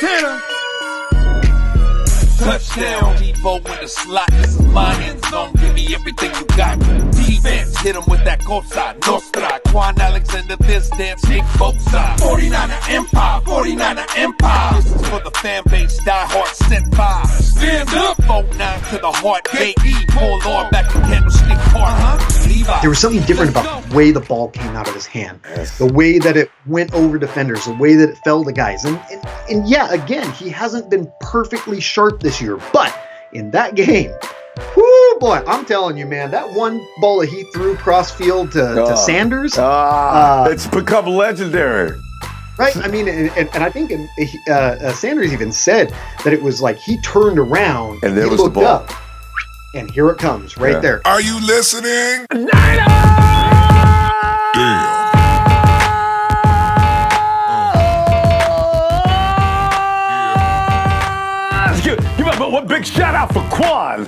hit him. Touchdown, Debo in the slot. This is my end zone. Give me everything you got. Defense, hit him with that Cosa Nostra. Quan Alexander, this dance, Nick both sides. 49er Empire, 49er Empire. This is for the fan base, die hard, set by. Stand up, 4-9 to the heart, J.E. Pull on back to Candlestick Park. There was something different about the way the ball came out of his hand, the way that it went over defenders, the way that it fell to guys. And yeah, again, he hasn't been perfectly sharp this year, but in that game, whoo, boy, I'm telling you, man, that one ball that he threw cross field to Sanders. It's become legendary. Right? I mean, and I think Sanders even said that it was like he turned around and there was looked the ball. up, and here it comes right there. Are you listening? Niners! Damn. Give up one big shout out for Quan.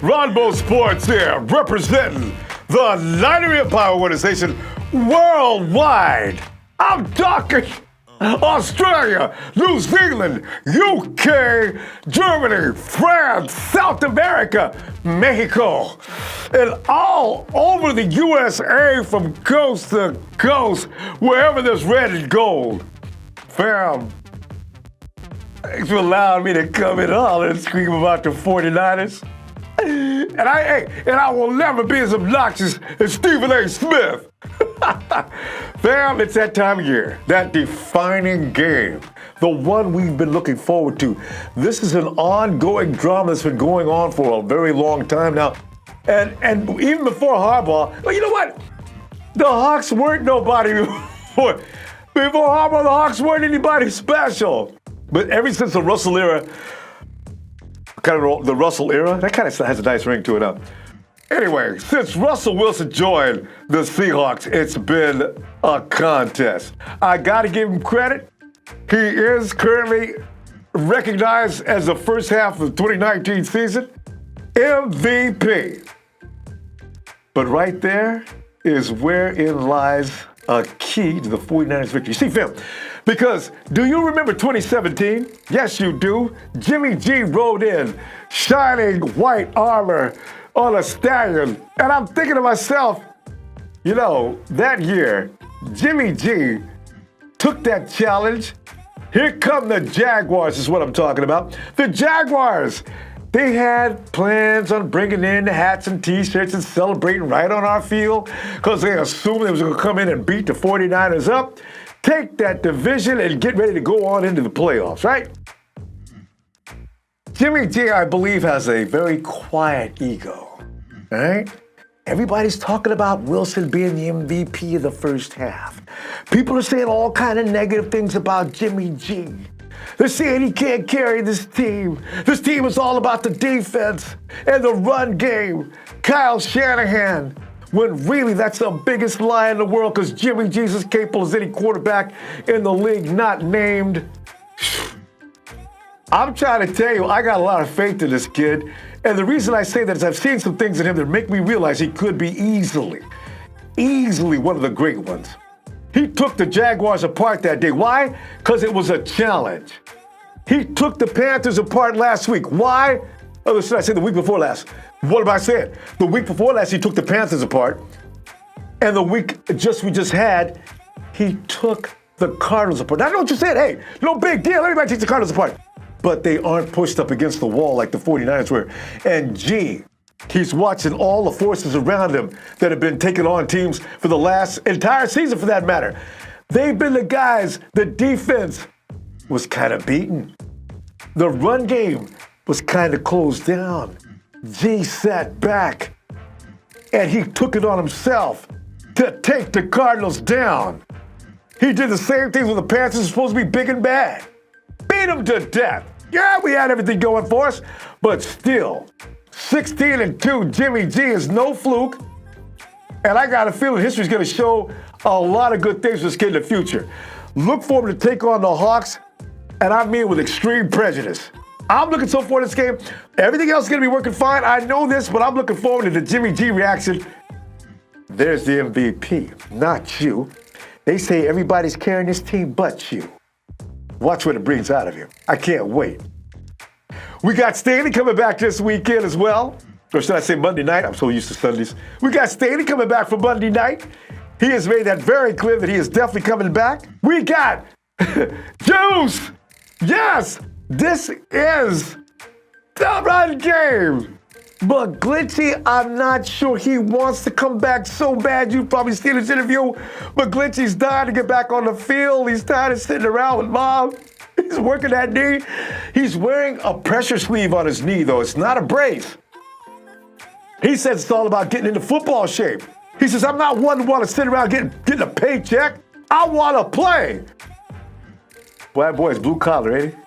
Ronbo Sports here, representing the Niner Empire organization worldwide. I'm talking Australia, New Zealand, UK, Germany, France, South America, Mexico, and all over the USA from coast to coast, wherever there's red and gold. Fam, thanks for allowing me to come in all and scream about the 49ers. And I will never be as obnoxious as Stephen A. Smith. Fam, it's that time of year, that defining game, the one we've been looking forward to. This is an ongoing drama that's been going on for a very long time now. And even before Harbaugh, well, you know what? The Hawks weren't nobody before. Before Harbaugh, the Hawks weren't anybody special. But ever since the Russell era, that kind of has a nice ring to it, huh? Anyway, since Russell Wilson joined the Seahawks, it's been a contest. I gotta give him credit. He is currently recognized as the first half of the 2019 season MVP. But right there is wherein lies a key to the 49ers victory. See, fam, because do you remember 2017? Yes, you do. Jimmy G rode in, shining white armor on a stallion. And I'm thinking to myself, you know, that year, Jimmy G took that challenge. Here come the Jaguars is what I'm talking about. The Jaguars, they had plans on bringing in the hats and T-shirts and celebrating right on our field because they assumed they was going to come in and beat the 49ers up, take that division, and get ready to go on into the playoffs, right? Jimmy G, I believe, has a very quiet ego, all right? Everybody's talking about Wilson being the MVP of the first half. People are saying all kind of negative things about Jimmy G. They're saying he can't carry this team. This team is all about the defense and the run game. Kyle Shanahan, when really that's the biggest lie in the world because Jimmy G's as capable as any quarterback in the league not named. I'm trying to tell you, I got a lot of faith in this kid. And the reason I say that is I've seen some things in him that make me realize he could be easily one of the great ones. He took the Jaguars apart that day. Why? Because it was a challenge. He took the Panthers apart last week. Why? Oh, should I say the week before last? What am I saying? The week before last, he took the Panthers apart. And the week we just had, he took the Cardinals apart. Now, I know what you said. Hey, no big deal. Everybody takes the Cardinals apart. But they aren't pushed up against the wall like the 49ers were. And G, he's watching all the forces around him that have been taking on teams for the last entire season, for that matter. They've been the guys, the defense was kind of beaten. The run game was kind of closed down. G sat back, and he took it on himself to take the Cardinals down. He did the same thing when the Panthers were supposed to be big and bad. Beat them to death. Yeah, we had everything going for us, but still, 16-2, Jimmy G is no fluke. And I got a feeling history's going to show a lot of good things for this kid in the future. Look for him to take on the Hawks, and I mean with extreme prejudice. I'm looking so forward to this game. Everything else is going to be working fine. I know this, but I'm looking forward to the Jimmy G reaction. There's the MVP, not you. They say everybody's carrying this team but you. Watch what it brings out of you. I can't wait. We got Staley coming back this weekend as well. Or should I say Monday night? I'm so used to Sundays. We got Staley coming back for Monday night. He has made that very clear that he is definitely coming back. We got Juice. Yes, this is the run game. But Glitchy, I'm not sure he wants to come back so bad. You've probably seen his interview. But Glitchy's dying to get back on the field. He's tired of sitting around with Mom. He's working that knee. He's wearing a pressure sleeve on his knee, though. It's not a brace. He says it's all about getting into football shape. He says, I'm not one to want to sit around getting a paycheck. I want to play. Boy, that boy's blue collar, ain't he?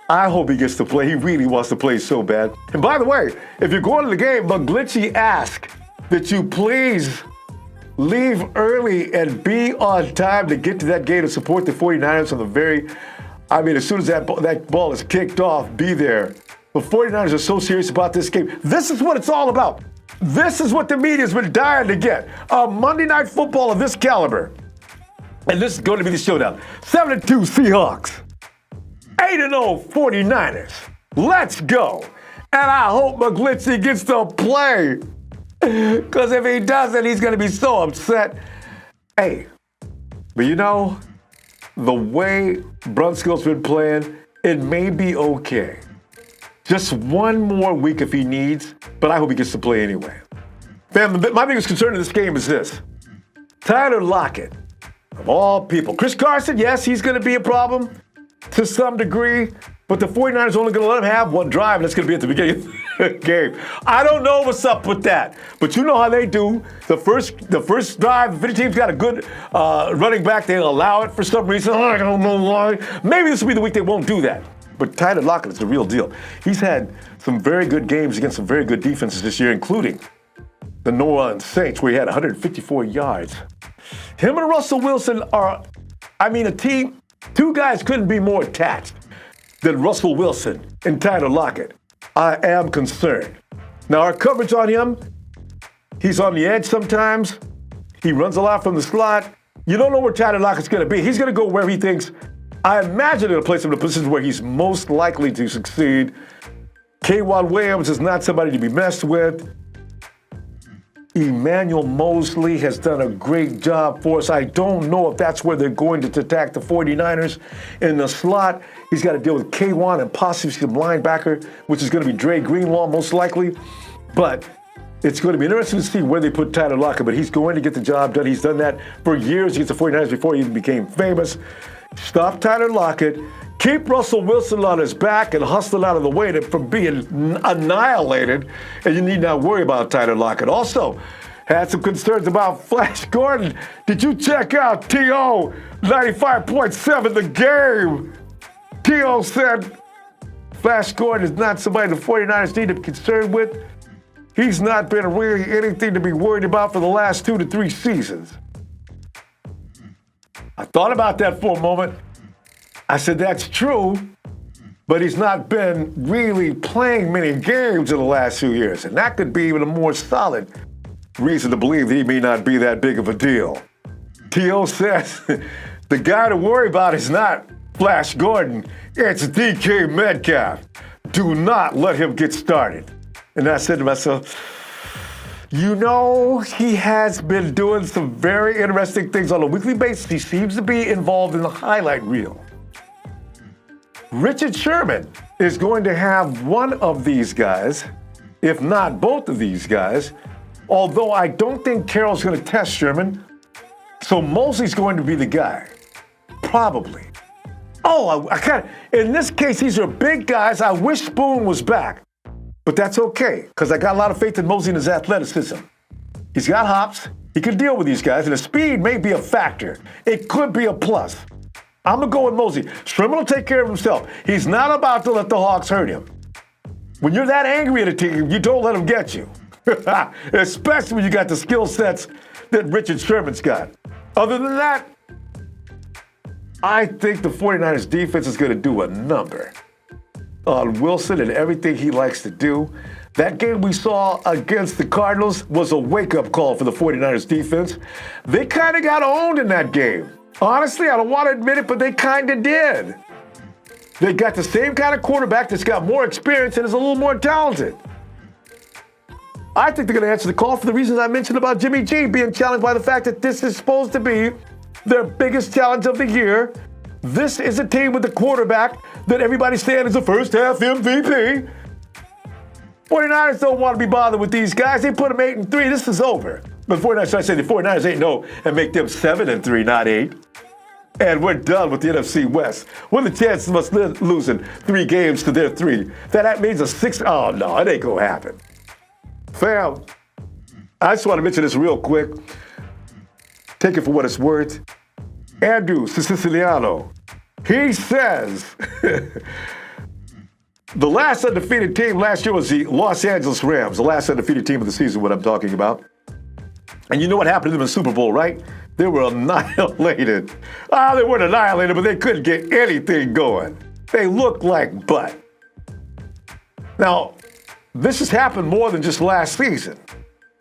I hope he gets to play. He really wants to play so bad. And by the way, if you're going to the game, but Glitchy asked that you please leave early and be on time to get to that game to support the 49ers from the very, as soon as that ball is kicked off, be there. The 49ers are so serious about this game. This is what it's all about. This is what the media's been dying to get. A Monday Night Football of this caliber. And this is going to be the showdown. 7-2 Seahawks. 8-0 49ers. Let's go. And I hope McGlitchy gets to play. Because if he doesn't, he's going to be so upset. Hey, but the way Brunskill's been playing, it may be okay. Just one more week if he needs, but I hope he gets to play anyway. Fam, my biggest concern in this game is this. Tyler Lockett, of all people. Chris Carson, yes, he's going to be a problem to some degree, but the 49ers are only going to let him have one drive, and it's going to be at the beginning of the game. I don't know what's up with that, but you know how they do. The first drive, if any team's got a good running back, they'll allow it for some reason. I don't know why. Maybe this will be the week they won't do that. But Tyler Lockett is the real deal. He's had some very good games against some very good defenses this year, including the New Orleans Saints, where he had 154 yards. Him and Russell Wilson are, a team, two guys couldn't be more attached than Russell Wilson and Tyler Lockett. I am concerned. Now, our coverage on him, he's on the edge sometimes. He runs a lot from the slot. You don't know where Tyler Lockett's going to be. He's going to go where he thinks. I imagine it'll place him in a position where he's most likely to succeed. K'Wan Williams is not somebody to be messed with. Emmanuel Mosley has done a great job for us. I don't know if that's where they're going to attack the 49ers. In the slot, he's got to deal with K'Wan and possibly some linebacker, which is going to be Dre Greenlaw most likely. But it's going to be interesting to see where they put Tyler Lockett, but he's going to get the job done. He's done that for years against the 49ers before he even became famous. Stop Tyler Lockett, keep Russell Wilson on his back and hustle out of the way from being annihilated, and you need not worry about Tyler Lockett. Also, had some concerns about Flash Gordon. Did you check out T.O. 95.7 the game? T.O. said Flash Gordon is not somebody the 49ers need to be concerned with. He's not been really anything to be worried about for the last 2 to 3 seasons. I thought about that for a moment. I said, that's true, but he's not been really playing many games in the last few years, and that could be even a more solid reason to believe that he may not be that big of a deal. T.O. says the guy to worry about is not Flash Gordon, it's DK Metcalf. Do not let him get started. And I said to myself, he has been doing some very interesting things on a weekly basis. He seems to be involved in the highlight reel. Richard Sherman is going to have one of these guys, if not both of these guys, although I don't think Carroll's going to test Sherman. So Mosley's going to be the guy. Probably. In this case, these are big guys. I wish Spoon was back. But that's okay, because I got a lot of faith in Mosley and his athleticism. He's got hops. He can deal with these guys, and the speed may be a factor. It could be a plus. I'm going to go with Mosley. Sherman will take care of himself. He's not about to let the Hawks hurt him. When you're that angry at a team, you don't let them get you. Especially when you got the skill sets that Richard Sherman's got. Other than that, I think the 49ers defense is going to do a number on Wilson and everything he likes to do. That game we saw against the Cardinals was a wake-up call for the 49ers defense. They kind of got owned in that game. Honestly, I don't want to admit it, but they kind of did. They got the same kind of quarterback that's got more experience and is a little more talented. I think they're going to answer the call for the reasons I mentioned about Jimmy G being challenged by the fact that this is supposed to be their biggest challenge of the year. This is a team with a quarterback that everybody's saying is a first-half MVP. 49ers don't want to be bothered with these guys. They put them 8-3. This is over. But 49ers, I say the 49ers 8-0 and make them 7-3, not 8. And we're done with the NFC West. What are the chances of us losing 3 games to their 3? That means a 6. Oh, no, it ain't going to happen. Fam, I just want to mention this real quick. Take it for what it's worth. Andrew Siciliano, he says the last undefeated team last year was the Los Angeles Rams, the last undefeated team of the season, what I'm talking about. And you know what happened to them in the Super Bowl, right? They were annihilated. They weren't annihilated, but they couldn't get anything going. They looked like butt. Now, this has happened more than just last season.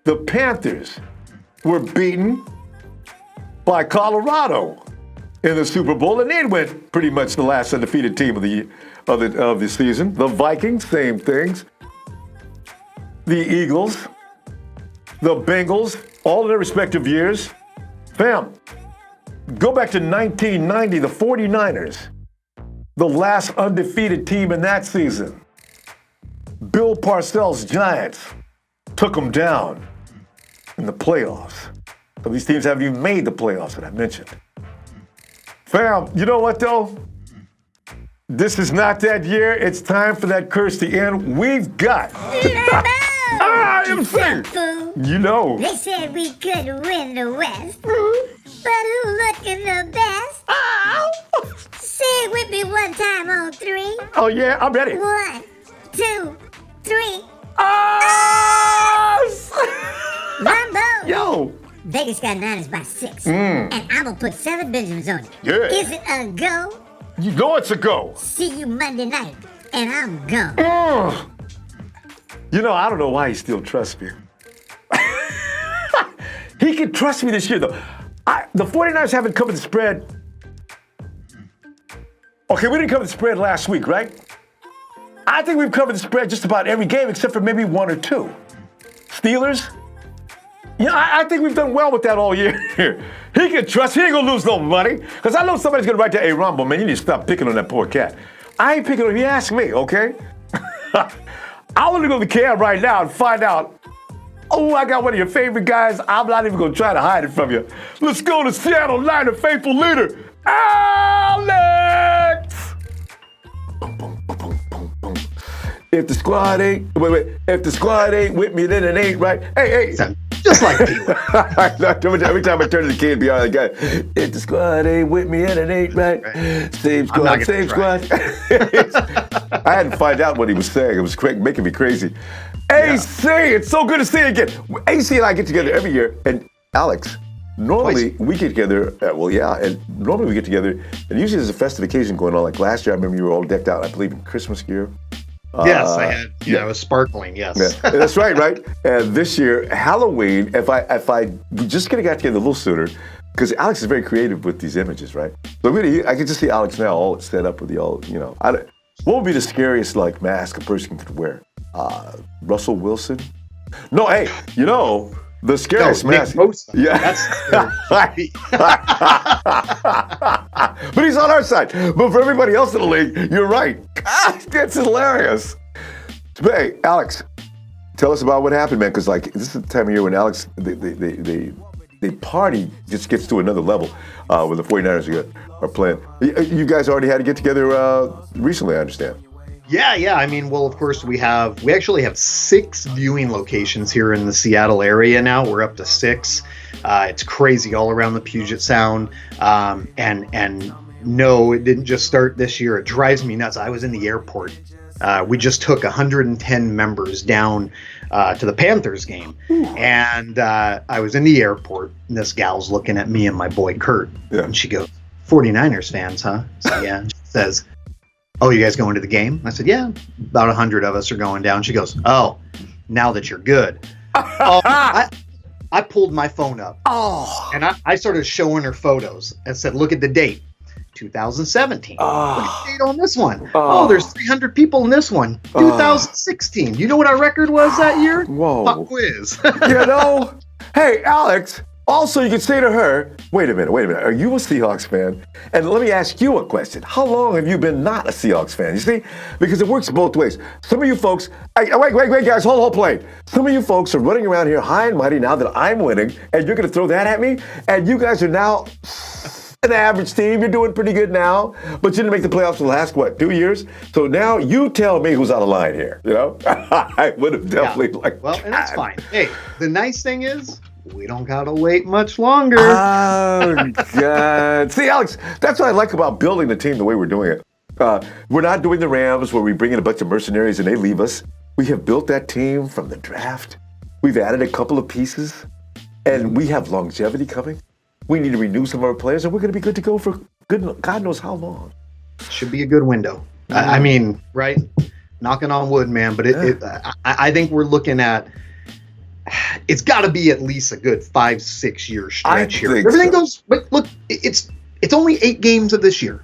The Panthers were beaten by Colorado in the Super Bowl, and they went pretty much the last undefeated team of the season. The Vikings, same things. The Eagles, the Bengals, all in their respective years. Fam, go back to 1990, the 49ers, the last undefeated team in that season. Bill Parcells' Giants took them down in the playoffs. So these teams haven't even made the playoffs that I mentioned. Fam, you know what though? This is not that year. It's time for that curse to end. We've got MC. You know. They said we couldn't win the West, but who looking the best? Say it with me one time on 3. Oh yeah, I'm ready. 1, 2, 3. Ronbo. Yo. Vegas got Niners by 6. And I'm going to put 7 Benjamins on it. Yeah. Is it a go? You know it's a go. See you Monday night, and I'm gone. You know, I don't know why he still trusts me. He can trust me this year, though. The 49ers haven't covered the spread. Okay, we didn't cover the spread last week, right? I think we've covered the spread just about every game except for maybe 1 or 2. Steelers? Yeah, I think we've done well with that all year. He can trust. He ain't gonna lose no money. Because I know somebody's gonna write to, hey, Ronbo, man, you need to stop picking on that poor cat. I ain't picking on him. He asked me, okay? I want to go to the cam right now and find out, I got one of your favorite guys. I'm not even gonna try to hide it from you. Let's go to Seattle Niner faithful leader, Alex! Boom, boom, boom, boom, boom, boom. If the squad ain't with me, then it ain't right. Hey. Just like people. Every time I turn to the kid beyond the guy, if the squad ain't with me and it ain't right, same squad. I had to find out what he was saying. It was making me crazy. AC, it's so good to see you again. AC and I get together every year, and Alex, normally we get together, and normally we get together, and usually there's a festive occasion going on. Like last year, I remember you were all decked out, I believe in Christmas gear. Yes, I had. Yeah, I was sparkling. Yes, yeah. That's right. And this year, Halloween. If we just could have got together a little sooner, because Alex is very creative with these images, right? So I can just see Alex now all set up with the all. What would be the scariest mask a person could wear? Russell Wilson? No, hey, the scariest mask. Yeah. But he's on our side. But for everybody else in the league, you're right. That's hilarious. Hey, Alex, tell us about what happened, man. Because this is the time of year when Alex, the party just gets to another level when the 49ers are playing. You guys already had to get together recently, I understand. Yeah. I mean, well, of course, we actually have 6 viewing locations here in the Seattle area now. We're up to 6. It's crazy all around the Puget Sound. And no, it didn't just start this year. It drives me nuts. I was in the airport. We just took 110 members down to the Panthers game. And I was in the airport, and this gal's looking at me and my boy Kurt. Yeah. And she goes, 49ers fans, huh? So, yeah. She says, oh, you guys going to the game? I said, yeah, about 100 of us are going down. She goes, oh, now that you're good. I I pulled my phone up. Oh. And I started showing her photos and said, look at the date. 2017. Look at the date on this one. Oh, there's 300 people in this one. 2016. You know what our record was that year? Whoa. Pop quiz. Hey, Alex, also you can say to her, wait a minute. Are you a Seahawks fan? And let me ask you a question. How long have you been not a Seahawks fan? You see? Because it works both ways. Some of you folks, wait, guys, hold, play. Some of you folks are running around here high and mighty now that I'm winning, and you're going to throw that at me? And you guys are now an average team. You're doing pretty good now, but you didn't make the playoffs for the last, 2 years? So now you tell me who's out of line here, I would have definitely Well, and that's fine. Hey, the nice thing is, we don't gotta wait much longer. Oh, God. See, Alex, that's what I like about building the team the way we're doing it. We're not doing the Rams where we bring in a bunch of mercenaries and they leave us. We have built that team from the draft. We've added a couple of pieces, and we have longevity coming. We need to renew some of our players, and we're going to be good to go for God knows how long. Should be a good window. I mean, right? Knocking on wood, man. But I think we're looking at, it's got to be at least a good 5-6 year stretch here. Everything goes, but look, it's only 8 games of this year.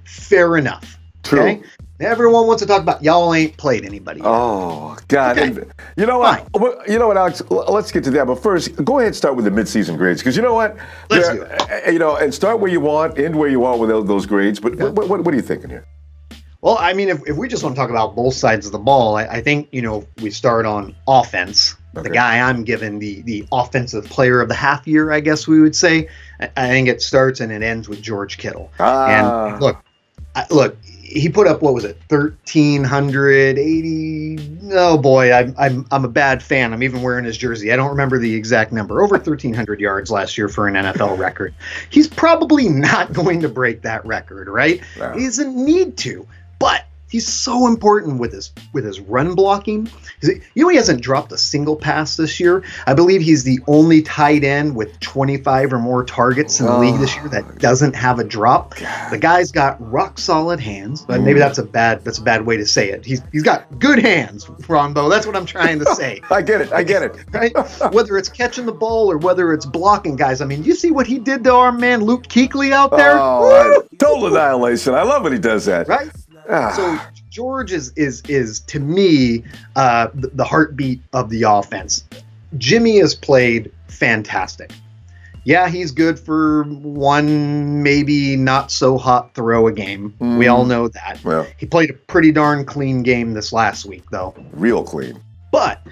Fair enough. True. Okay? Everyone wants to talk about y'all ain't played anybody yet. Oh, God. Okay. You know what? You know what, Alex? Let's get to that. But first, go ahead and start with the midseason grades. Because you know what? Let's do it. And start where you want, end where you want with those grades. But what are you thinking here? Well, I mean, if we just want to talk about both sides of the ball, I think, we start on offense. Okay. The guy I'm giving the offensive player of the half year, I guess we would say. I think it starts and it ends with George Kittel. And look, he put up, 1,380? Oh boy, I'm a bad fan. I'm even wearing his jersey. I don't remember the exact number. Over 1,300 yards last year for an NFL record. He's probably not going to break that record, right? No. He doesn't need to, but he's so important with his run blocking. He hasn't dropped a single pass this year. I believe he's the only tight end with 25 or more targets in the league this year that doesn't have a drop. God. The guy's got rock solid hands, but maybe that's a bad way to say it. He's got good hands, Ronbo. That's what I'm trying to say. I get it. Right? Whether it's catching the ball or whether it's blocking guys. I mean, you see what he did to our man Luke Kuechly out there? Total annihilation. I love when he does that. Right? So George is to me the heartbeat of the offense. Jimmy has played fantastic. Yeah, he's good for one maybe not so hot throw a game. We all know that. Well, he played a pretty darn clean game this last week, though. Real clean. But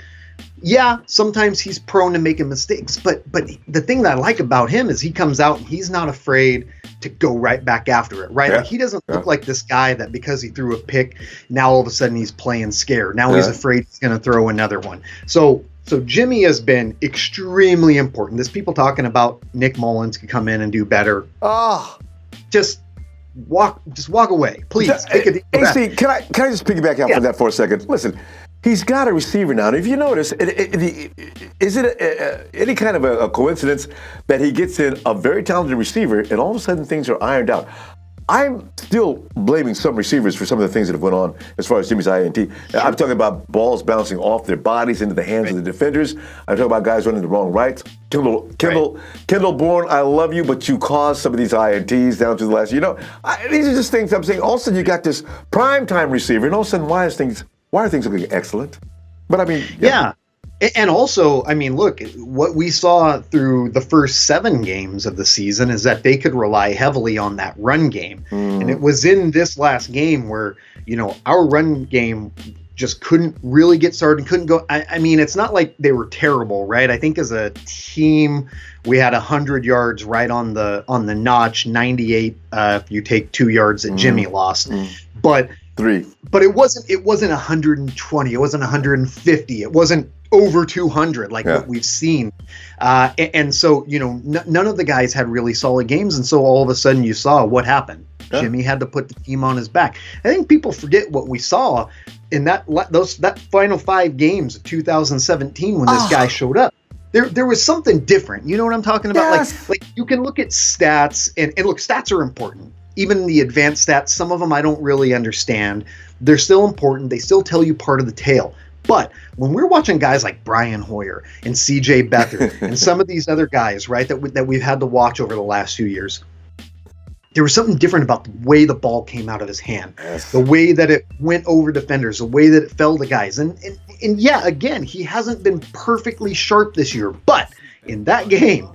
yeah, sometimes he's prone to making mistakes. But the thing that I like about him is he comes out and he's not afraid to go right back after it, right? Yeah. Like he doesn't look like this guy that because he threw a pick, now all of a sudden he's playing scared. Now he's afraid he's going to throw another one. So Jimmy has been extremely important. There's people talking about Nick Mullens could come in and do better. Just walk away, please. Take a deep breath. AC, can I just piggyback out for that for a second? Listen. He's got a receiver now. And if you notice, is it any kind of a coincidence that he gets in a very talented receiver and all of a sudden things are ironed out? I'm still blaming some receivers for some of the things that have went on as far as Jimmy's INT. Sure. I'm talking about balls bouncing off their bodies into the hands of the defenders. I'm talking about guys running the wrong rights. Kendall Bourne, I love you, but you caused some of these INTs down to the last. These are just things I'm saying. All of a sudden you got this primetime receiver, and all of a sudden why are things looking excellent? But I mean, yeah. And also, I mean, look, what we saw through the first 7 games of the season is that they could rely heavily on that run game. And it was in this last game where, our run game just couldn't really get started, couldn't go. I mean, it's not like they were terrible, right? I think as a team, we had 100 yards right on the notch, 98 if you take 2 yards that Jimmy lost. But 3. But it wasn't 120. It wasn't 150. It wasn't over 200 like what we've seen. And so, none of the guys had really solid games. And so all of a sudden you saw what happened. Yeah. Jimmy had to put the team on his back. I think people forget what we saw in that final 5 games of 2017 when this guy showed up. There was something different. You know what I'm talking about? Yes. Like you can look at stats and look, stats are important. Even the advanced stats, some of them I don't really understand. They're still important. They still tell you part of the tale. But when we're watching guys like Brian Hoyer and C.J. Beathard and some of these other guys, right, that we've had to watch over the last few years, there was something different about the way the ball came out of his hand, the way that it went over defenders, the way that it fell to guys. And yeah, again, he hasn't been perfectly sharp this year. But in that game,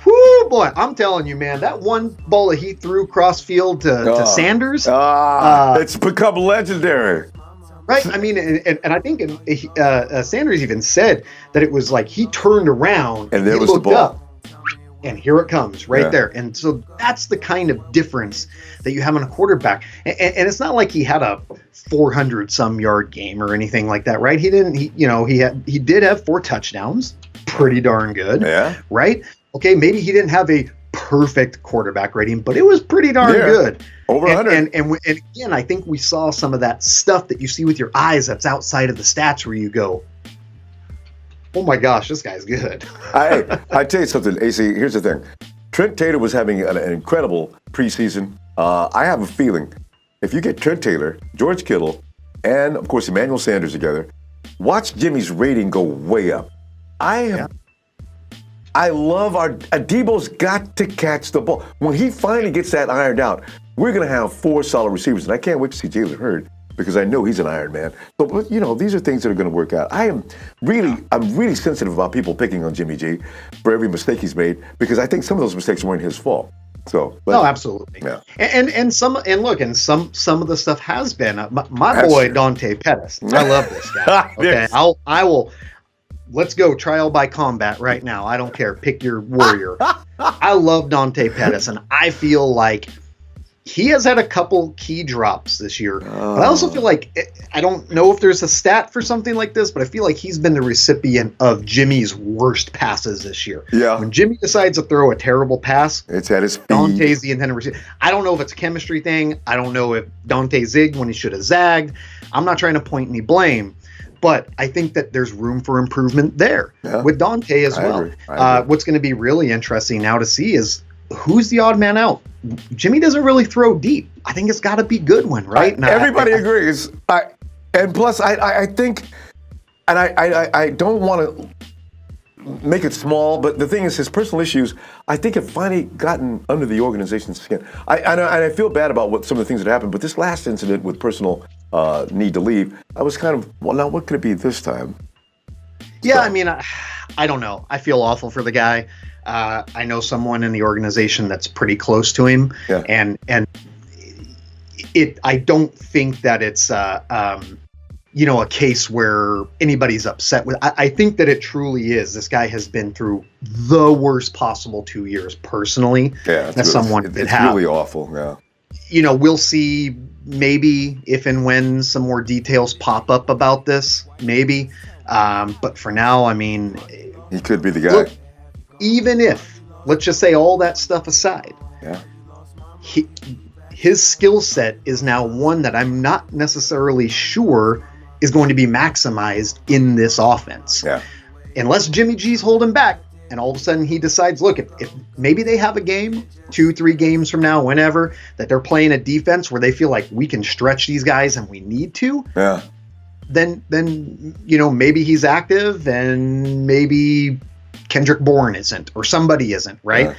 whoo, boy, I'm telling you, man, that one ball that he threw cross field to Sanders. It's become legendary. Right. I mean, and I think Sanders even said that it was like he turned around and there was looked the ball. up, and here it comes right there. And so that's the kind of difference that you have in a quarterback. And it's not like he had a 400 some yard game or anything like that, right? He did have 4 touchdowns. Pretty darn good. Yeah. Right. Okay. Maybe he didn't have a perfect quarterback rating, but it was pretty darn good. Over 100. And again, I think we saw some of that stuff that you see with your eyes that's outside of the stats where you go, oh my gosh, this guy's good. I tell you something, AC, here's the thing. Trent Taylor was having an incredible preseason. I have a feeling if you get Trent Taylor, George Kittle, and of course Emmanuel Sanders together, watch Jimmy's rating go way up. I love Debo's got to catch the ball. When he finally gets that ironed out, we're going to have 4 solid receivers. And I can't wait to see Jalen Hurd because I know he's an Iron Man. But these are things that are going to work out. I'm really sensitive about people picking on Jimmy G for every mistake he's made because I think some of those mistakes weren't his fault. So, no, absolutely. Yeah. And some of the stuff has been my boy Dante Pettis. I love this guy. Okay, yes. I will. Let's go trial by combat right now. I don't care. Pick your warrior. I love Dante Pettis, and I feel like he has had a couple key drops this year. But I also feel like, I don't know if there's a stat for something like this, but I feel like he's been the recipient of Jimmy's worst passes this year. Yeah. When Jimmy decides to throw a terrible pass, it's at his feet. Dante's the intended receiver. I don't know if it's a chemistry thing. I don't know if Dante zigged when he should have zagged. I'm not trying to point any blame. But I think that there's room for improvement there with Dante as well. I agree. What's going to be really interesting now to see is who's the odd man out. Jimmy doesn't really throw deep. I think it's got to be Goodwin, right? Everybody agrees. And plus, I think, and I don't want to make it small, but the thing is, his personal issues, I think, have finally gotten under the organization's skin. I feel bad about some of the things that happened, but this last incident with personal need to leave, I was kind of, well, now what could it be this time? Yeah, so. I mean, I don't know. I feel awful for the guy. I know someone in the organization that's pretty close to him, and I don't think that it's a case where anybody's upset with. I think that it truly is. This guy has been through the worst possible 2 years personally. Yeah, that someone could have. It's really awful. Yeah. We'll see maybe if and when some more details pop up about this, maybe. But for now, I mean, he could be the guy. Look, even if, let's just say all that stuff aside, his skill set is now one that I'm not necessarily sure is going to be maximized in this offense. Yeah. Unless Jimmy G's holding back and all of a sudden he decides, look, if maybe they have a game, 2-3 games from now, whenever, that they're playing a defense where they feel like we can stretch these guys and we need to. Yeah. Then maybe he's active and maybe Kendrick Bourne isn't or somebody isn't, right? Yeah.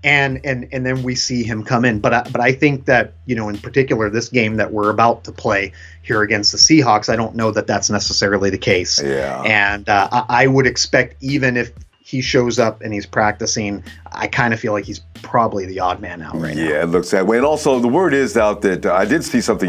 And then we see him come in. But I think that, in particular, this game that we're about to play here against the Seahawks, I don't know that that's necessarily the case. Yeah. And I would expect, even if he shows up and he's practicing, I kind of feel like he's probably the odd man out right now. Yeah, it looks that way. And also, the word is out that I did see something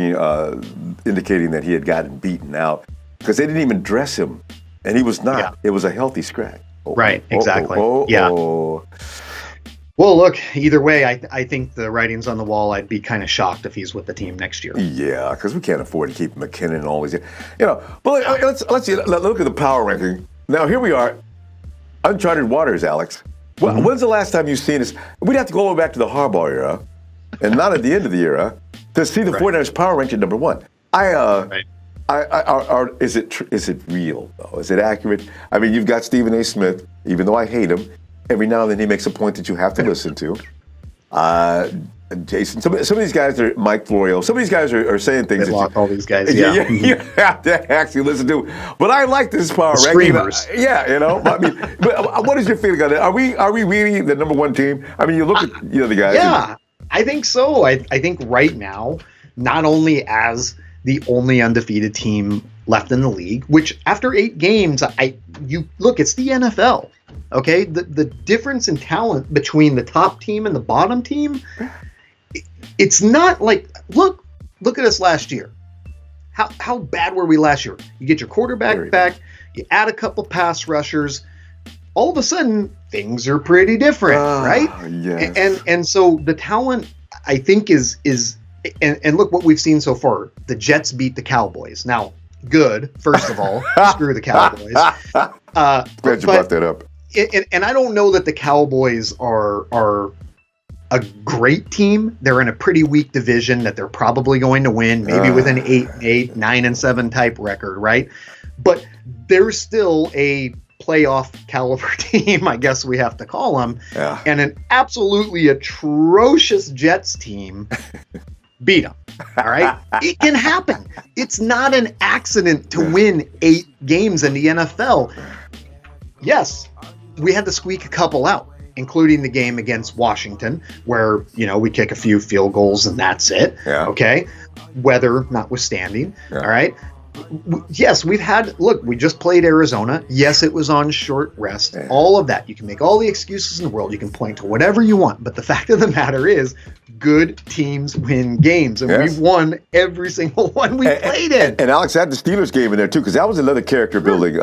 indicating that he had gotten beaten out because they didn't even dress him. And he was not. Yeah. It was a healthy scratch. Right, exactly. Yeah. Well, look, either way, I think the writing's on the wall. I'd be kind of shocked if he's with the team next year. Yeah, because we can't afford to keep McKinnon and all these. But let's look at the power ranking. Now, here we are, uncharted waters, Alex. Mm-hmm. When's the last time you've seen this? We'd have to go back to the Harbaugh era, and not at the end of the era, to see the 49ers power ranked at number 1. Is it real, though? Is it accurate? I mean, you've got Stephen A. Smith, even though I hate him. Every now and then he makes a point that you have to listen to. Jason, some of these guys are Mike Florio. Some of these guys are saying things. They lock all these guys. Yeah, you have to actually listen to. But I like this power ranking. Screamers. Yeah, I mean, but what is your feeling on it? Are we really the number one team? I mean, you look at the guys. Yeah, I think so. I think right now, not only as the only undefeated team left in the league, which after 8 games, it's the NFL. Okay, the difference in talent between the top team and the bottom team, it's not like look at us last year. How bad were we last year? You get your quarterback back, you add a couple pass rushers, all of a sudden things are pretty different, right? Yes. And so the talent, I think, is and look what we've seen so far. The Jets beat the Cowboys. Now, good, first of all, screw the Cowboys. Glad you brought that up. And I don't know that the Cowboys are a great team. They're in a pretty weak division that they're probably going to win, maybe with an 8-8, 9-7 type record, right? But they're still a playoff caliber team, I guess we have to call them. Yeah. And an absolutely atrocious Jets team beat them. All right? It can happen. It's not an accident to win 8 games in the NFL. Yes, we had to squeak a couple out, including the game against Washington, where, we kick a few field goals and that's it. Yeah. Okay. Weather notwithstanding. Yeah. All right. Yes, we just played Arizona. Yes, it was on short rest. Yeah. All of that. You can make all the excuses in the world. You can point to whatever you want. But the fact of the matter is, good teams win games. And we've won every single one we played in. And Alex had the Steelers game in there, too, because that was another character-building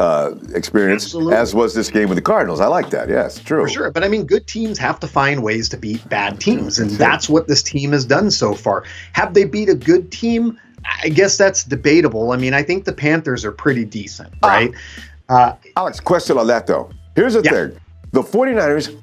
experience, Absolutely. as was this game with the Cardinals. I like that. Yes, true. For sure. But, I mean, good teams have to find ways to beat bad teams. And that's what this team has done so far. Have they beat a good team? I guess that's debatable. I mean, I think the Panthers are pretty decent, right? Alex, question on that, though. Here's the thing. The 49ers,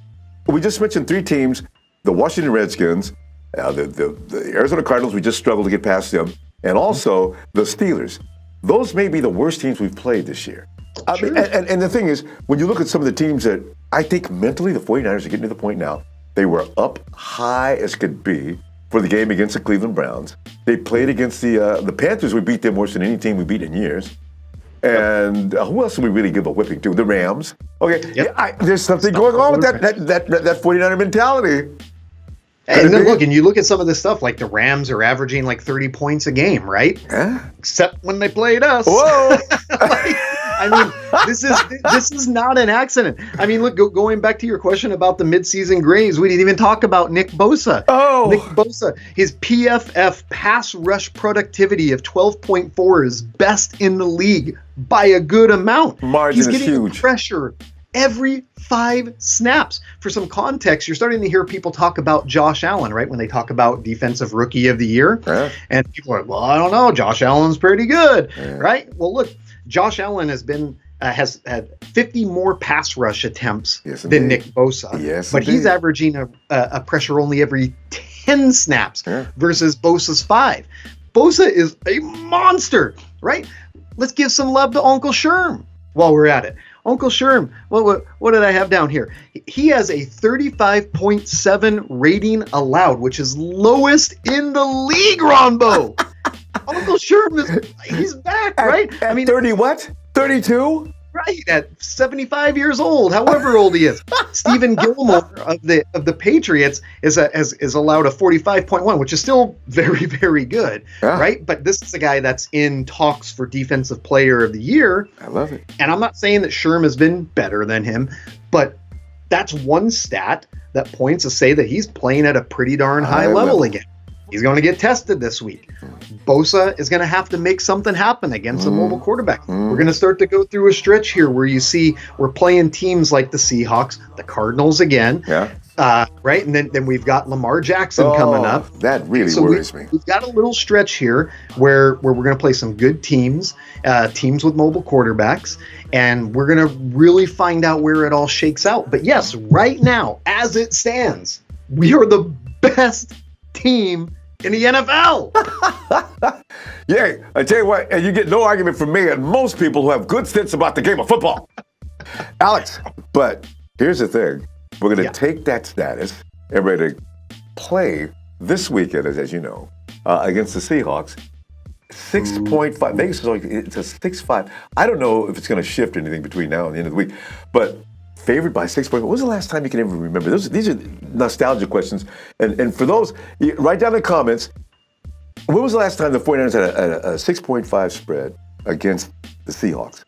we just mentioned 3 teams, the Washington Redskins, the Arizona Cardinals, we just struggled to get past them, and also the Steelers. Those may be the worst teams we've played this year. I mean, and the thing is, when you look at some of the teams that I think mentally the 49ers are getting to the point now, they were up high as could be for the game against the Cleveland Browns. They played against the Panthers. We beat them worse than any team we beat in years. And who else did we really give a whipping to? The Rams. Okay, there's something going on with that 49er mentality. And then look, and you look at some of this stuff, like the Rams are averaging like 30 points a game, right? Except when they played us. Whoa! I mean, this is not an accident. I mean, look, going back to your question about the midseason grades, we didn't even talk about Nick Bosa. Nick Bosa, his PFF pass rush productivity of 12.4 is best in the league by a good amount. Margin He's is getting huge. Pressure every 5 snaps. For some context, you're starting to hear people talk about Josh Allen, right? When they talk about defensive rookie of the year. And people are like, well, I don't know. Josh Allen's pretty good, right? Well, look, Josh Allen has had 50 more pass rush attempts than Nick Bosa. But he's averaging a pressure only every 10 snaps versus Bosa's 5. Bosa is a monster, right? Let's give some love to Uncle Sherm while we're at it. Uncle Sherm, what did I have down here? He has a 35.7 rating allowed, which is lowest in the league, Ronbo. Uncle Sherm he's back, right? I mean, 30 what? 32? Right, at 75 years old, however old he is. Stephen Gilmore of the Patriots is allowed a 45.1, which is still very, very good, right? But this is a guy that's in talks for Defensive Player of the Year. I love it. And I'm not saying that Sherm has been better than him, but that's one stat that points to say that he's playing at a pretty darn high level again. He's going to get tested this week. Bosa is going to have to make something happen against a mobile quarterback. We're going to start to go through a stretch here where you see we're playing teams like the Seahawks, the Cardinals again, right? And then we've got Lamar Jackson coming up. That really worries me. We've got a little stretch here where we're going to play some good teams, teams with mobile quarterbacks, and we're going to really find out where it all shakes out. But yes, right now, as it stands, we are the best team in the NFL. Yeah, I tell you what, and you get no argument from me and most people who have good sense about the game of football. Alex, but here's the thing. We're going to take that status and we're going to play this weekend, as you know, against the Seahawks. 6.5. Vegas is always, it's a 6.5. I don't know if it's going to shift anything between now and the end of the week, but favored by 6.5. When was the last time you can ever remember? These are nostalgia questions. And for those, write down in the comments, when was the last time the 49ers had a 6.5 spread against the Seahawks?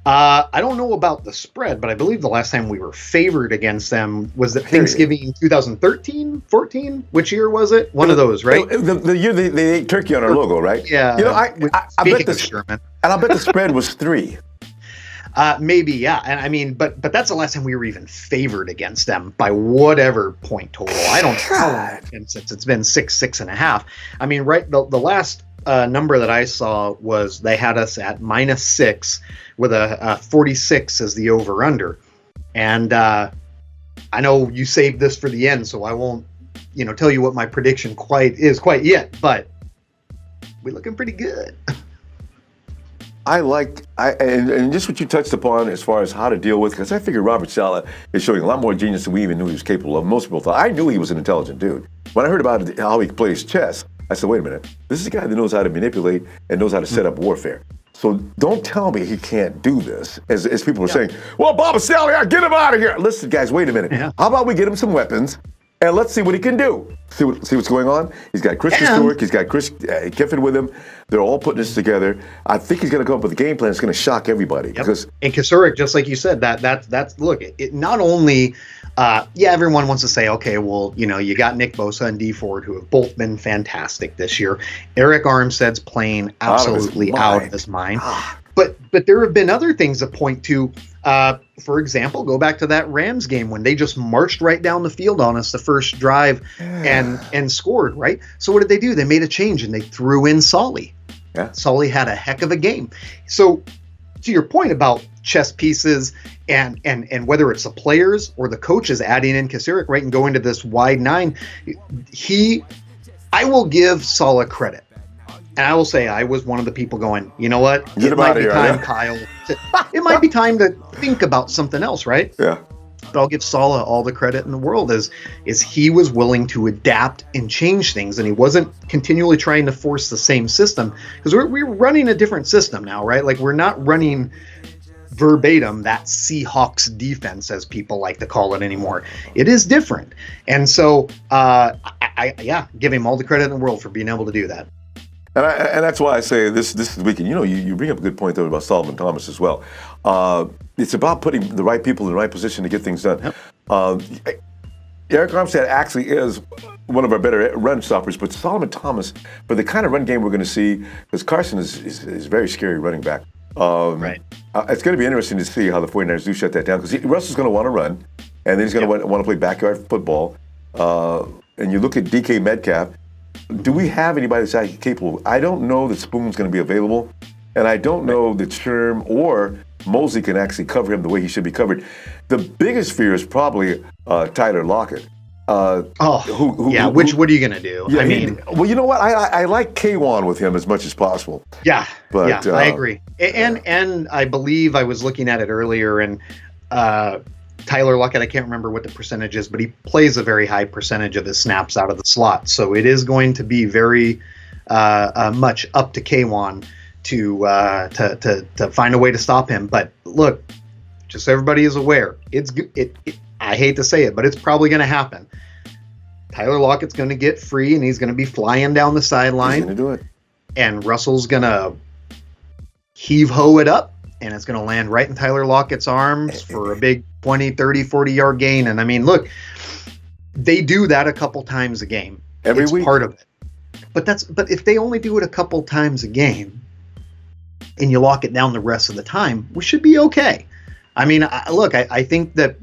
I don't know about the spread, but I believe the last time we were favored against them was at Thanksgiving 2013, 14? Which year was it? One of those, right? The year they ate turkey on our logo, right? Yeah. I bet the spread was 3. Maybe, yeah. And I mean, but that's the last time we were even favored against them by whatever point total. I don't know. Since it's been 6.5. I mean, right. The last number that I saw was they had us at -6 with a 46 as the over/under. And I know you saved this for the end, so I won't, tell you what my prediction quite yet. But we're looking pretty good. And just what you touched upon as far as how to deal with, because I figured Robert Saleh is showing a lot more genius than we even knew he was capable of. Most people thought, I knew he was an intelligent dude. When I heard about how he plays chess, I said, wait a minute, this is a guy that knows how to manipulate and knows how to set up warfare. So don't tell me he can't do this, as people are saying, well, Bob Saleh, get him out of here. Listen, guys, wait a minute. Yeah. How about we get him some weapons and let's see what he can do. See what's going on? He's got Chris Stewart, he's got Chris Kiffin with him. They're all putting this together. I think he's going to come up with a game plan that's going to shock everybody. Yep. And Kasurik, just like you said, that's look, it not only everyone wants to say, okay, well, you got Nick Bosa and Dee Ford, who have both been fantastic this year. Eric Armstead's playing absolutely out of his mind. But there have been other things that point to, for example, go back to that Rams game when they just marched right down the field on us the first drive and scored, right? So what did they do? They made a change and they threw in Solly. Yeah. Solly had a heck of a game. So to your point about chess pieces and whether it's the players or the coaches adding in Kasurik, right, and going to this wide 9, I will give Saleh credit. And I will say I was one of the people going, you know what? It might be time, Kyle. It might be time to think about something else, right? Yeah. But I'll give Saleh all the credit in the world is he was willing to adapt and change things, and he wasn't continually trying to force the same system, because we're running a different system now, right? Like, we're not running verbatim that Seahawks defense, as people like to call it, anymore. It is different. And so, I give him all the credit in the world for being able to do that. And that's why I say this is the weekend. You bring up a good point, though, about Solomon Thomas as well. It's about putting the right people in the right position to get things done. Yep. Eric Armstead actually is one of our better run stoppers, but Solomon Thomas, for the kind of run game we're going to see, because Carson is very scary running back. Right. It's going to be interesting to see how the 49ers do shut that down, because Russell's going to want to run, and then he's going to want to play backyard football. And you look at DK Metcalf. Do we have anybody that's actually capable? I don't know that Spoon's going to be available, and I don't know that Sherm or Mosley can actually cover him the way he should be covered. The biggest fear is probably Tyler Lockett. What are you going to do? Yeah, well, you know what? I like K1 with him as much as possible. Yeah, but I agree. And I believe I was looking at it earlier, and Tyler Lockett, I can't remember what the percentage is, but he plays a very high percentage of his snaps out of the slot. So it is going to be very much up to K1 to find a way to stop him. But look, just so everybody is aware, I hate to say it, but it's probably going to happen. Tyler Lockett's going to get free, and he's going to be flying down the sideline. He's going to do it. And Russell's going to heave-ho it up, and it's going to land right in Tyler Lockett's arms for a big 20, 30, 40-yard gain. And, I mean, look, they do that a couple times a game. Every week. It's part of it. But if they only do it a couple times a game and you lock it down the rest of the time, we should be okay. I mean, I think that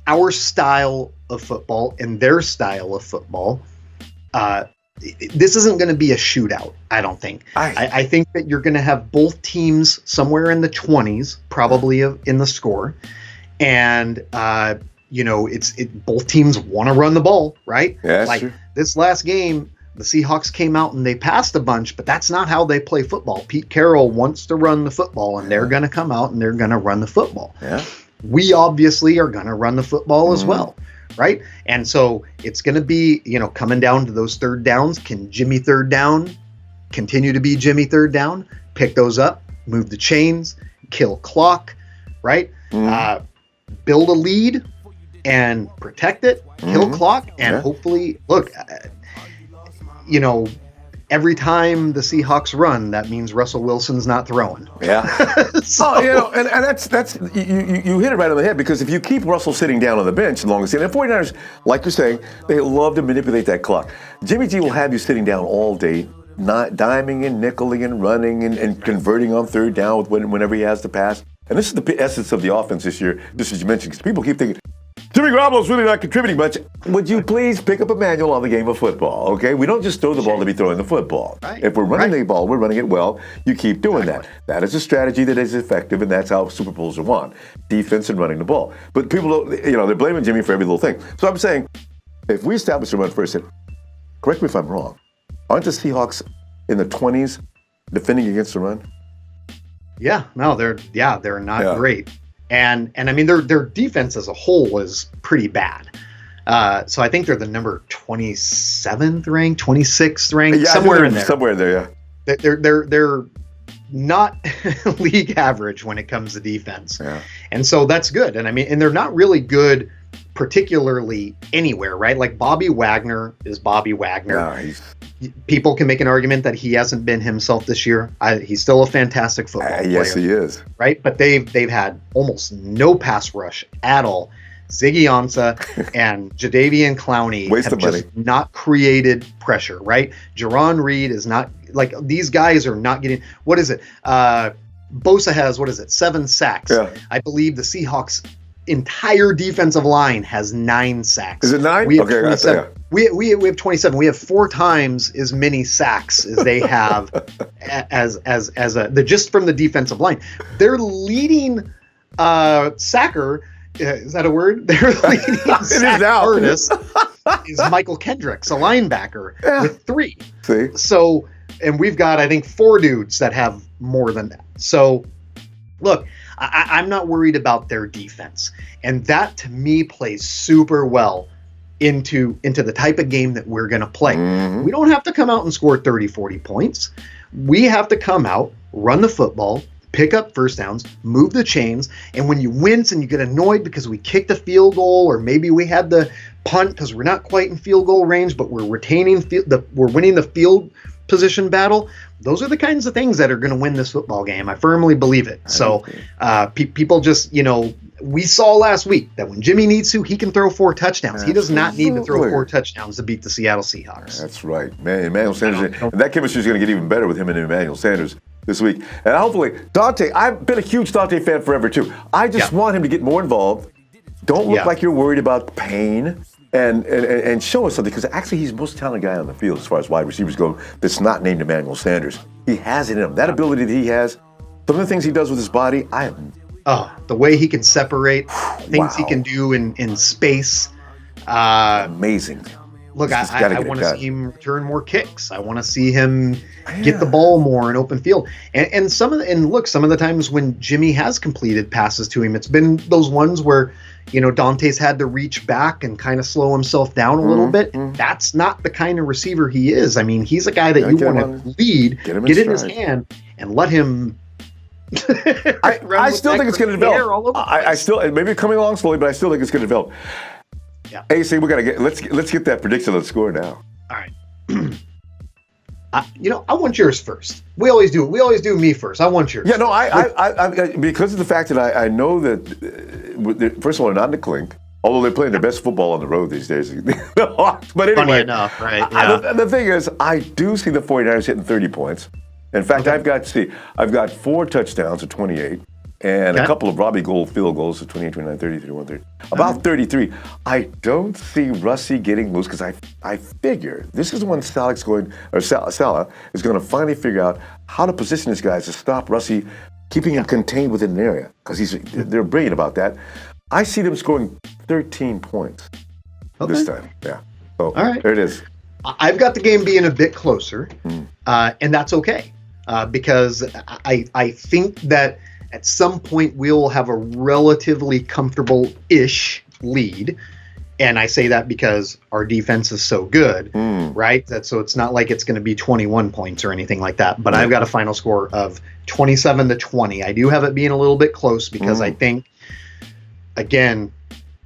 our style of football and their style of football, this isn't going to be a shootout, I don't think. I think that you're going to have both teams somewhere in the 20s, probably in the score. And, both teams want to run the ball, right? Yeah, like true. This last game, the Seahawks came out and they passed a bunch, but that's not how they play football. Pete Carroll wants to run the football, and they're going to come out and they're going to run the football. Yeah. We obviously are going to run the football as well, right? And so it's going to be, coming down to those third downs. Can Jimmy third down continue to be Jimmy third down? Pick those up, move the chains, kill clock, right? Build a lead and protect it, kill clock, and hopefully, look, every time the Seahawks run, that means Russell Wilson's not throwing. Yeah. And that's you hit it right on the head, because if you keep Russell sitting down on the bench as long as the 49ers, like you're saying, they love to manipulate that clock. Jimmy G will have you sitting down all day, not diming and nickeling and running and converting on third down whenever he has to pass. And this is the essence of the offense this year, just as you mentioned, because people keep thinking, Jimmy Garoppolo's really not contributing much. Would you please pick up a manual on the game of football, okay? We don't just throw the ball to be throwing the football. Right. If we're running the ball, we're running it well. You keep doing that. That is a strategy that is effective, and that's how Super Bowls are won. Defense and running the ball. But people don't, they're blaming Jimmy for every little thing. So I'm saying, if we establish a run first, and correct me if I'm wrong, aren't the Seahawks in the 20s defending against the run? Yeah, no, they're not great. And I mean, their defense as a whole is pretty bad. So I think they're the number 27th ranked, 26th ranked, somewhere in there. Somewhere there, yeah. They're not league average when it comes to defense. Yeah. And so that's good. And I mean, and they're not really good particularly anywhere, right? Like Bobby Wagner is Bobby Wagner. Yeah, people can make an argument that he hasn't been himself this year. He's still a fantastic football player. Yes, he is. Right? But they've had almost no pass rush at all. Ziggy Ansah and Jadeveon Clowney have just not created pressure, right? Jerron Reed is not, like, these guys are not getting, what is it? Bosa has, 7 sacks. Yeah. I believe the Seahawks' entire defensive line has 9 sacks. Is it 9? We have okay, 27. We have 27. We have 4 times as many sacks as they have they're just from the defensive line. Their leading sacker, is that a word? Their leading sack artist is Michael Kendricks, a linebacker, with 3. See? So, and we've got, I think, 4 dudes that have more than that. So, look, I'm not worried about their defense. And that, to me, plays super well into the type of game that we're going to play. Mm-hmm. We don't have to come out and score 30, 40 points. We have to come out, run the football, pick up first downs, move the chains. And when you wince and you get annoyed because we kicked a field goal, or maybe we had the punt because we're not quite in field goal range, but we're retaining we're winning the field position battle. Those are the kinds of things that are going to win this football game. I firmly believe it. So people just, we saw last week that when Jimmy needs to, he can throw 4 touchdowns. He does not need to throw 4 touchdowns to beat the Seattle Seahawks. That's right. Man, Emmanuel Sanders, and that chemistry is going to get even better with him and Emmanuel Sanders this week. And hopefully, Dante, I've been a huge Dante fan forever too. I just want him to get more involved. Don't look like you're worried about pain. And show us something, because actually he's the most talented guy on the field as far as wide receivers go that's not named Emmanuel Sanders. He has it in him. That ability that he has, some of the things he does with his body, the way he can separate, things he can do in space. Amazing. Look, I want to see him return more kicks. I want to see him get the ball more in open field. And some of the times when Jimmy has completed passes to him, it's been those ones where, Dante's had to reach back and kind of slow himself down a little bit. That's not the kind of receiver he is. I mean, he's a guy that you want to lead, get it in his hand, and let him. I still think it's going to develop. I still, maybe coming along slowly, but I still think it's going to develop. Yeah. AC, we got to let's get that prediction on the score now. All right. I want yours first. We always do me first. I want yours. Yeah, no, I because of the fact that I know that, first of all, they're not in the clink, although they're playing their best football on the road these days. But anyway, funny enough, right? Yeah. The thing is, I do see the 49ers hitting 30 points. In fact, I've got 4 touchdowns of 28. And a couple of Robbie Gould field goals of 28, 29, 30, 31, 30. About 33. I don't see Russie getting loose, because I figure this is when Salah is going to finally figure out how to position his guys to stop Russie, keeping him contained within an area, because they're brilliant about that. I see them scoring 13 points this time. Yeah. So all right. There it is. I've got the game being a bit closer, and that's okay, because I think that at some point we'll have a relatively comfortable-ish lead, And I say that because our defense is so good, right? So it's not like it's going to be 21 points or anything like that. But I've got a final score of 27-20. I do have it being a little bit close because I think, again,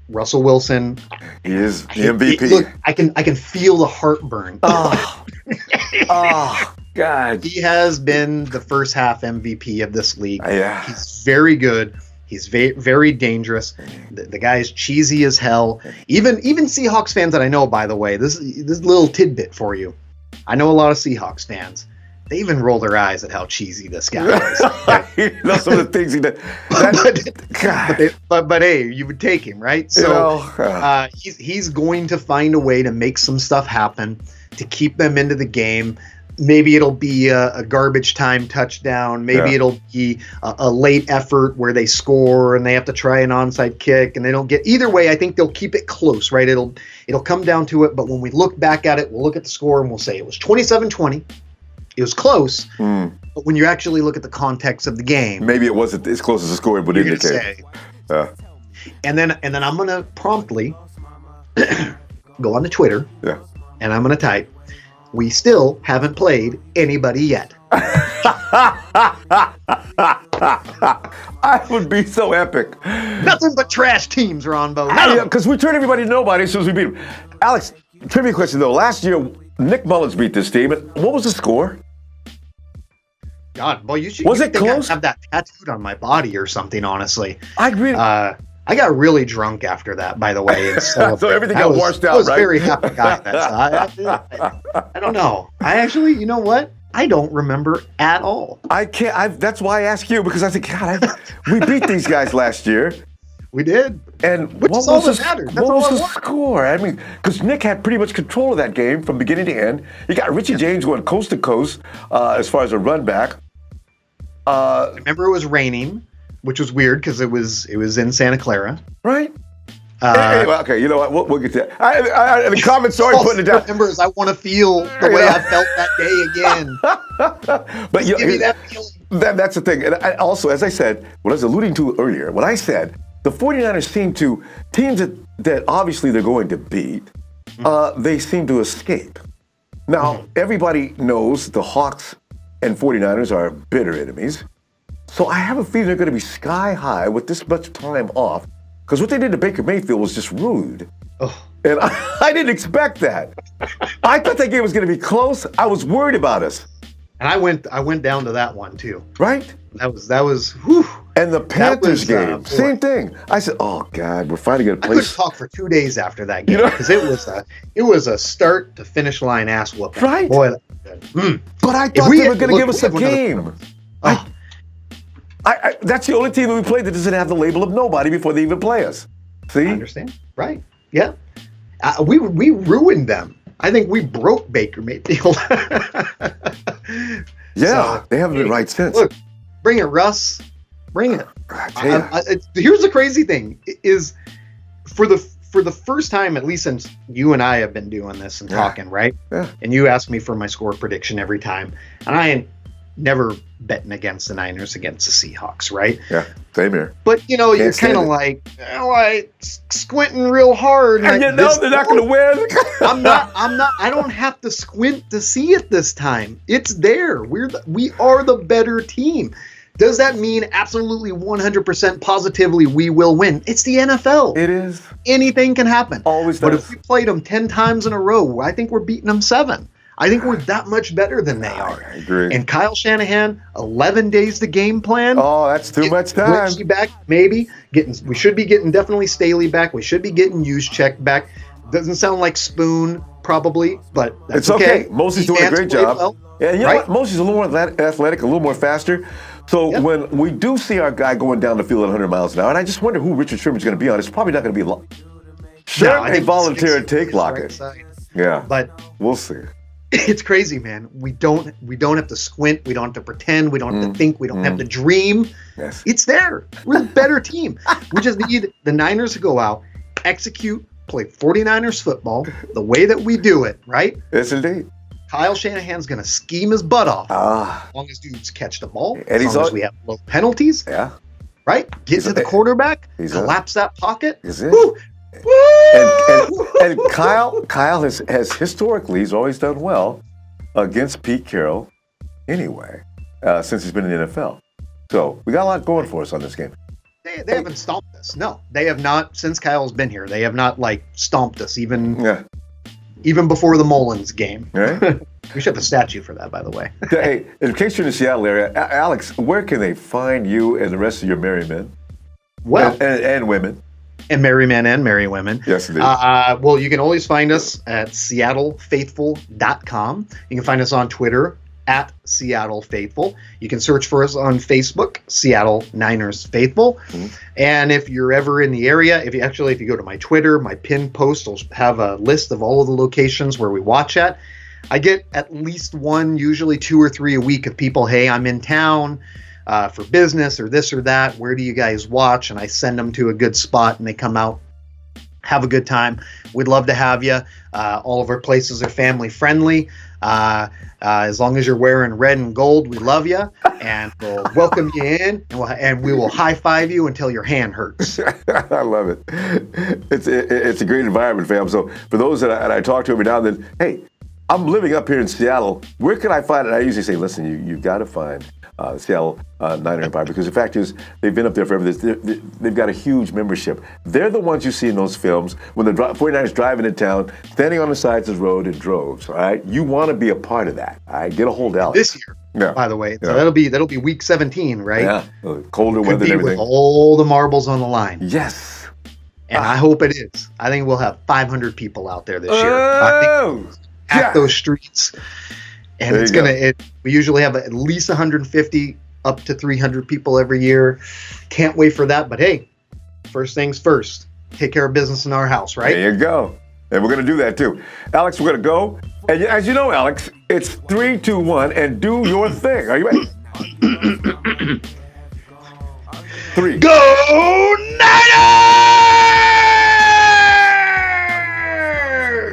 Russell Wilson. He is the MVP. Look, I can feel the heartburn. Oh, God. He has been the first half MVP of this league. Yeah. He's very good. He's very dangerous. The guy's cheesy as hell. Even Seahawks fans that I know, by the way, this little tidbit for you. I know a lot of Seahawks fans. They even roll their eyes at how cheesy this guy is. That's some of the things he does. But hey, you would take him, right? So he's going to find a way to make some stuff happen to keep them into the game. Maybe it'll be a garbage time touchdown. Maybe it'll be a late effort where they score and they have to try an onside kick and they don't get. Either way, I think they'll keep it close, right? It'll come down to it. But when we look back at it, we'll look at the score and we'll say it was 27-20. It was close. But when you actually look at the context of the game, maybe it wasn't as close as the score would indicate. And then I'm gonna promptly go on to Twitter. And I'm gonna type, "We still haven't played anybody yet." I would be so epic. Nothing but trash teams, Ronbo. Because we turn everybody to nobody as soon as we beat them. Alex, trivia question though. Last year, Nick Mullens beat this team. What was the score? God, boy, you should. Was it close? I have that tattooed on my body or something. Honestly, I agree. I got really drunk after that, by the way. And so everything got washed out, right? I was a very happy guy. I don't know. I actually, you know what? I don't remember at all. I can't. That's why I ask you, because I think, God, we beat these guys last year. We did. And what was the score? I mean, because Nick had pretty much control of that game from beginning to end. You got Richie James going coast to coast as far as a run back. I remember it was raining, which was weird because it was in Santa Clara. Right. Anyway, okay, you know what? We'll get to that. The comments, sorry putting it down. Remember, I want to feel the way I felt that day again. But give me that feeling. That's the thing. And also, as I said, what I was alluding to earlier, when I said the 49ers seem to, teams that obviously they're going to beat, they seem to escape. Now, everybody knows the Hawks and 49ers are bitter enemies. So I have a feeling they're going to be sky high with this much time off. Because what they did to Baker Mayfield was just rude. And I didn't expect that. I thought that game was going to be close. I was worried about us. And I went down to that one too. Right? That was whew. And the Panthers game, same thing. I said, "Oh God, we're finally going to play." I couldn't talk for 2 days after that game because it was a start to finish line ass whooping. Right? Boy, but I thought they were going to give us a game. That's the only team that we played that doesn't have the label of nobody before they even play us. See? I understand. Right. Yeah. We ruined them. I think we broke Baker Mayfield. They haven't been right since. Look, bring it, Russ. Bring it. Here's the crazy thing is for the first time, at least since you and I have been doing this and talking, right? Yeah. And you ask me for my score prediction every time. And I ain't never betting against the Niners against the Seahawks, right? Yeah, same here. But, you're kind of like squinting real hard. And they're not going to win. I'm not. I don't have to squint to see it this time. It's there. We are the better team. Does that mean absolutely 100% positively we will win? It's the NFL. It is. Anything can happen. Always does. But if we played them 10 times in a row, I think we're beating them 7. I think we're that much better than they are. I agree. And Kyle Shanahan, 11 days to game plan. Oh, that's too much time. Richie back, maybe. We should be getting definitely Staley back. We should be getting Juszczyk back. Doesn't sound like Spoon, probably, but that's it's okay. Mosey's doing a great job. Well, yeah, you know what? Mosey's a little more athletic, a little more faster. So when we do see our guy going down the field at 100 miles an hour, and I just wonder who Richard Sherman's going to be on. It's probably not going to be Sherman may volunteer to take Lockett. Yeah, but we'll see. It's crazy, man. We don't have to squint. We don't have to pretend. We don't have to think. We don't have to dream. Yes. It's there. We're the better team. We just need the Niners to go out, execute, play 49ers football the way that we do it, right? Yes, indeed. Kyle Shanahan's going to scheme his butt off as long as dudes catch the ball, and as long as we have low penalties. Yeah. Right? Get to the quarterback, collapse that pocket. Is it? Woo, And Kyle has historically, he's always done well against Pete Carroll anyway, since he's been in the NFL. So we got a lot going for us on this game. They haven't stomped us. No, they have not. Since Kyle's been here, they have not stomped us even before the Mullens game. Right? We should have a statue for that, by the way. Hey, in case you're in the Seattle area, Alex, where can they find you and the rest of your merry men? Well, and women. And merry men and merry women. Yes, indeed. Well, you can always find us at seattlefaithful.com. You can find us on Twitter at Seattle Faithful. You can search for us on Facebook, Seattle Niners Faithful. Mm-hmm. And if you're ever in the area, if you go to my Twitter, my pinned post will have a list of all of the locations where we watch at. I get at least one, usually 2 or 3 a week of people, hey, I'm in town for business or this or that. Where do you guys watch? And I send them to a good spot and they come out, have a good time. We'd love to have you. All of our places are family friendly. As long as you're wearing red and gold, we love you and we'll welcome you in and we will high five you until your hand hurts. I love it. It's a great environment, fam. So for those that I talk to every now and then, hey, I'm living up here in Seattle. Where can I find it? I usually say, listen, you've got to find Seattle Niner Empire, because the fact is they've been up there forever. They've got a huge membership. They're the ones you see in those films when the 49ers driving in town, standing on the sides of the road in droves. All right, you want to be a part of that. All right, get a hold of Alex. This year, by the way, so that'll be week 17, right? Yeah, colder weather and everything. With all the marbles on the line. Yes, and I hope it is. I think we'll have 500 people out there this year. I think pack those streets. And we usually have at least 150 up to 300 people every year. Can't wait for that. But hey, first things first, take care of business in our house, right? There you go. And we're going to do that too. Alex, we're going to go. And as you know, Alex, it's 3, 2, 1, and do your thing. Are you ready? 3. Go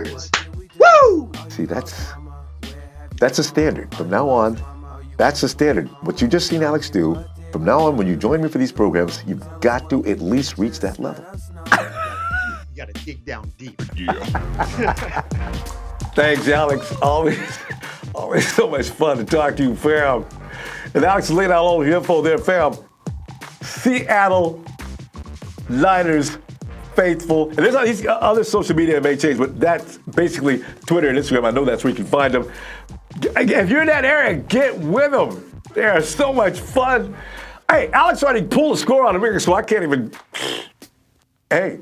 Niners! Woo! See, that's a standard. From now on, that's a standard. What you just seen Alex do, from now on, when you join me for these programs, you've got to at least reach that level. You got to dig down deep. Yeah. Thanks, Alex. Always so much fun to talk to you, fam. And Alex laid out all the info there, fam. Seattle Niners Faithful. And there's all these other social media may change, but that's basically Twitter and Instagram. I know that's where you can find them. If you're in that area, get with them. They are so much fun. Hey, Alex already pulled a score on the ringer, so I can't even. Hey,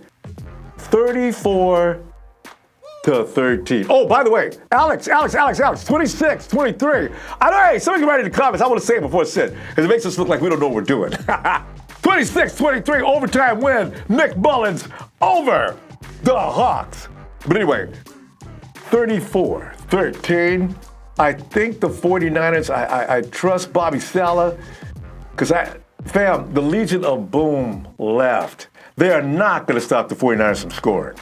34-13. Oh, by the way, Alex, 26-23. I know, hey, somebody write in the comments. I want to say it before it's said, because it makes us look like we don't know what we're doing. 26-23, overtime win. Nick Mullens over the Hawks. But anyway, 34-13. I think the 49ers, I trust Bobby Saleh, because the Legion of Boom left. They are not going to stop the 49ers from scoring.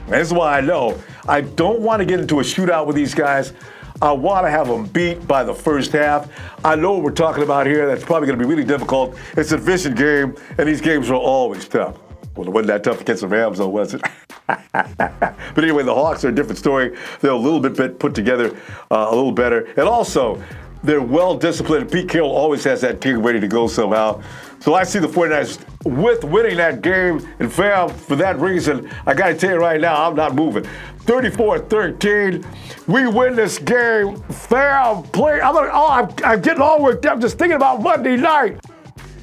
And this is why I know I don't want to get into a shootout with these guys. I want to have them beat by the first half. I know what we're talking about here. That's probably going to be really difficult. It's a division game, and these games are always tough. Well, it wasn't that tough against the Rams, though, was it? But anyway, the Hawks are a different story. They're a little bit put together, a little better. And also, they're well-disciplined. Pete Carroll always has that team ready to go somehow. So I see the 49ers with winning that game. And fam, for that reason, I got to tell you right now, I'm not moving. 34-13. We win this game. Fam, play. I'm getting all worked up just thinking about Monday night.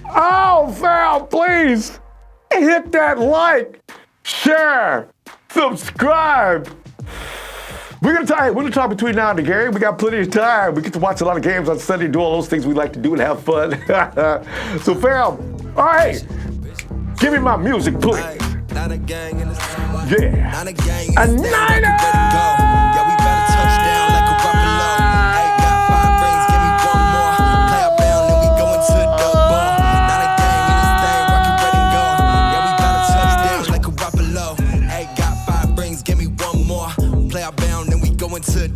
Oh, fam, please hit that like, share, subscribe. We're gonna talk between now and the game. We got plenty of time. We get to watch a lot of games on Sunday, do all those things we like to do and have fun. So, fam, all right, give me my music, please. Yeah, a Niner! Play our bound, then we go into the